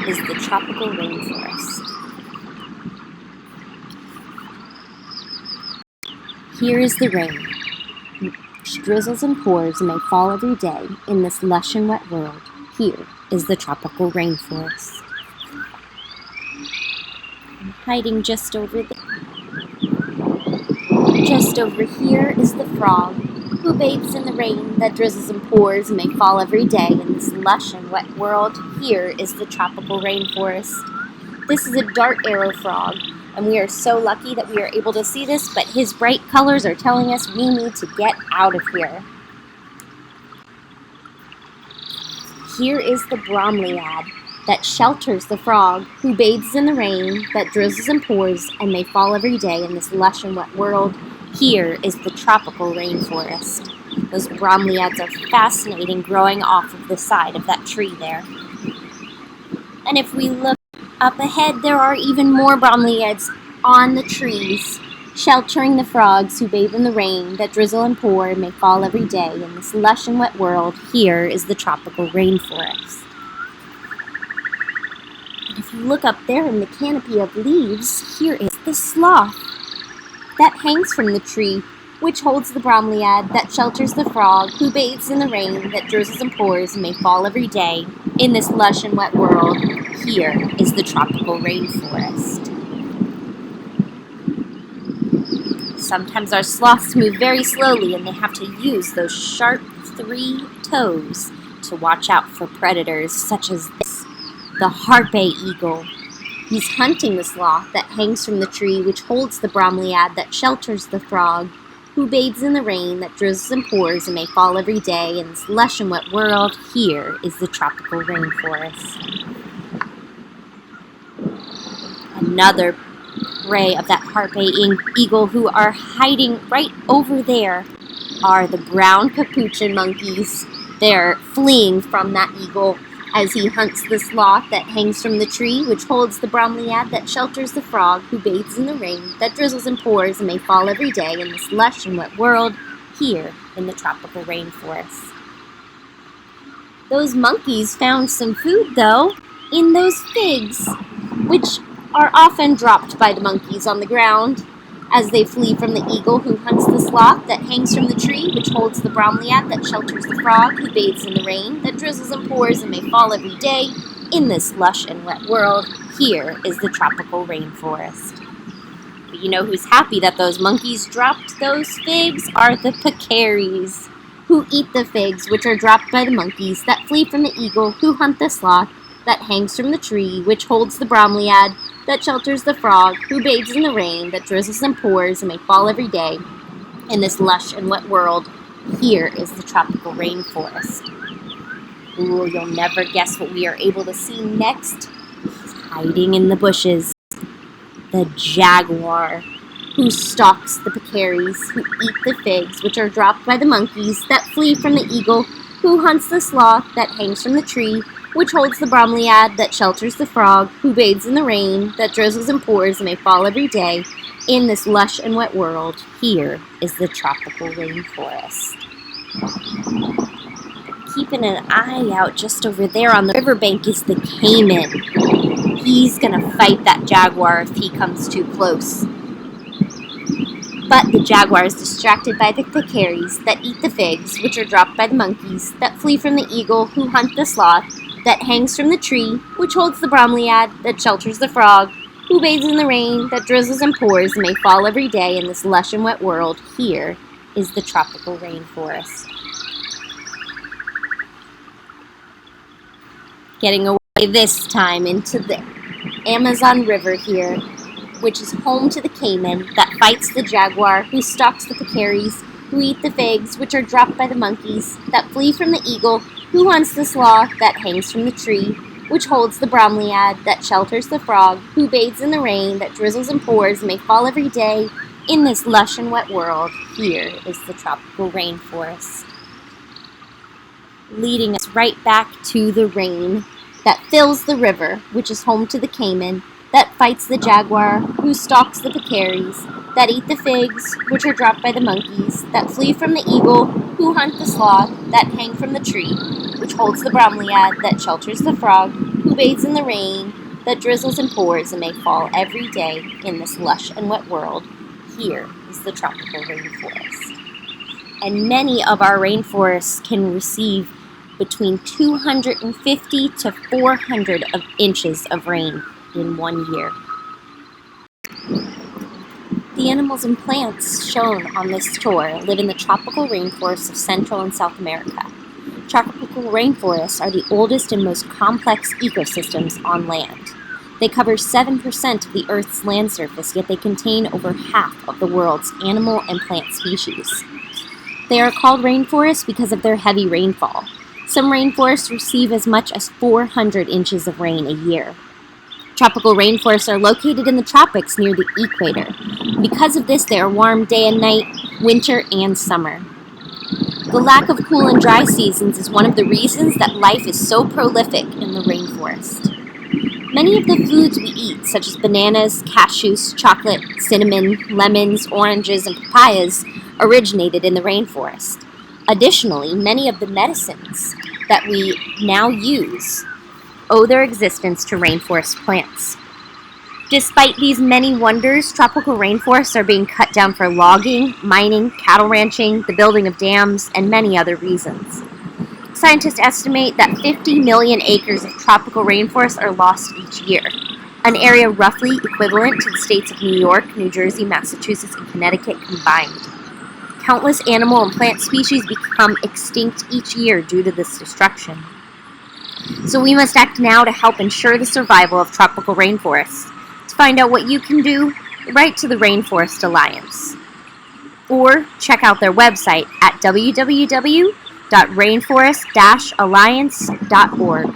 is the tropical rainforest. Here is the rain, which drizzles and pours and may fall every day in this lush and wet world. Here is the tropical rainforest. I'm hiding just over there. Just over here is the frog, who bathes in the rain that drizzles and pours and may fall every day in this lush and wet world. Here is the tropical rainforest. This is a dart arrow frog, and we are so lucky that we are able to see this, but his bright colors are telling us we need to get out of here. Here is the bromeliad that shelters the frog, who bathes in the rain that drizzles and pours and may fall every day in this lush and wet world. Here is the tropical rainforest. Those bromeliads are fascinating, growing off of the side of that tree there. And if we look up ahead, there are even more bromeliads on the trees, sheltering the frogs who bathe in the rain that drizzle and pour and may fall every day in this lush and wet world. Here is the tropical rainforest. And if you look up there in the canopy of leaves, here is the sloth that hangs from the tree, which holds the bromeliad that shelters the frog who bathes in the rain that drizzles and pours and may fall every day in this lush and wet world. Here is the tropical rainforest. Sometimes our sloths move very slowly and they have to use those sharp 3 toes to watch out for predators such as this, the harpy eagle. He's hunting the sloth that hangs from the tree which holds the bromeliad that shelters the frog who bathes in the rain that drizzles and pours and may fall every day in this lush and wet world. Here is the tropical rainforest. Another prey of that harpy eagle who are hiding right over there are the brown capuchin monkeys. They're fleeing from that eagle as he hunts the sloth that hangs from the tree, which holds the bromeliad that shelters the frog who bathes in the rain that drizzles and pours and may fall every day in this lush and wet world here in the tropical rainforest. Those monkeys found some food, though, in those figs, which are often dropped by the monkeys on the ground as they flee from the eagle who hunts the sloth that hangs from the tree, which holds the bromeliad that shelters the frog who bathes in the rain that drizzles and pours and may fall every day in this lush and wet world. Here is the tropical rainforest. But you know who's happy that those monkeys dropped those figs are the pecaries, who eat the figs which are dropped by the monkeys that flee from the eagle who hunt the sloth that hangs from the tree, which holds the bromeliad that shelters the frog who bathes in the rain that drizzles and pours and may fall every day in this lush and wet world. Here is the tropical rainforest. Ooh, you'll never guess what we are able to see next. He's hiding in the bushes. The jaguar, who stalks the pecaries, who eat the figs which are dropped by the monkeys that flee from the eagle who hunts the sloth that hangs from the tree, which holds the bromeliad that shelters the frog who bathes in the rain that drizzles and pours and may fall every day in this lush and wet world. Here is the tropical rainforest. Keeping an eye out just over there on the riverbank is the caiman. He's gonna fight that jaguar if he comes too close. But the jaguar is distracted by the pecaries that eat the figs, which are dropped by the monkeys that flee from the eagle who hunt the sloth that hangs from the tree, which holds the bromeliad that shelters the frog who bathes in the rain that drizzles and pours and may fall every day in this lush and wet world. Here is the tropical rainforest. Getting away this time into the Amazon River here, which is home to the caiman that fights the jaguar who stalks the pecaries, who eat the figs which are dropped by the monkeys that flee from the eagle who hunts the sloth that hangs from the tree, which holds the bromeliad that shelters the frog who bathes in the rain that drizzles and pours and may fall every day in this lush and wet world. Here is the tropical rainforest, leading us right back to the rain that fills the river, which is home to the caiman that fights the jaguar who stalks the pecaries that eat the figs which are dropped by the monkeys that flee from the eagle who hunt the sloth that hang from the tree, which holds the bromeliad that shelters the frog who bathes in the rain that drizzles and pours and may fall every day in this lush and wet world. Here is the tropical rainforest. And many of our rainforests can receive between 250 to 400 inches of rain in 1 year. The animals and plants shown on this tour live in the tropical rainforests of Central and South America. Tropical rainforests are the oldest and most complex ecosystems on land. They cover 7% of the Earth's land surface, yet they contain over half of the world's animal and plant species. They are called rainforests because of their heavy rainfall. Some rainforests receive as much as 400 inches of rain a year. Tropical rainforests are located in the tropics near the equator. Because of this, they are warm day and night, winter and summer. The lack of cool and dry seasons is one of the reasons that life is so prolific in the rainforest. Many of the foods we eat, such as bananas, cashews, chocolate, cinnamon, lemons, oranges, and papayas, originated in the rainforest. Additionally, many of the medicines that we now use owe their existence to rainforest plants. Despite these many wonders, tropical rainforests are being cut down for logging, mining, cattle ranching, the building of dams, and many other reasons. Scientists estimate that 50 million acres of tropical rainforest are lost each year, an area roughly equivalent to the states of New York, New Jersey, Massachusetts, and Connecticut combined. Countless animal and plant species become extinct each year due to this destruction. So we must act now to help ensure the survival of tropical rainforests. To find out what you can do, write to the Rainforest Alliance. Or check out their website at www.rainforest-alliance.org.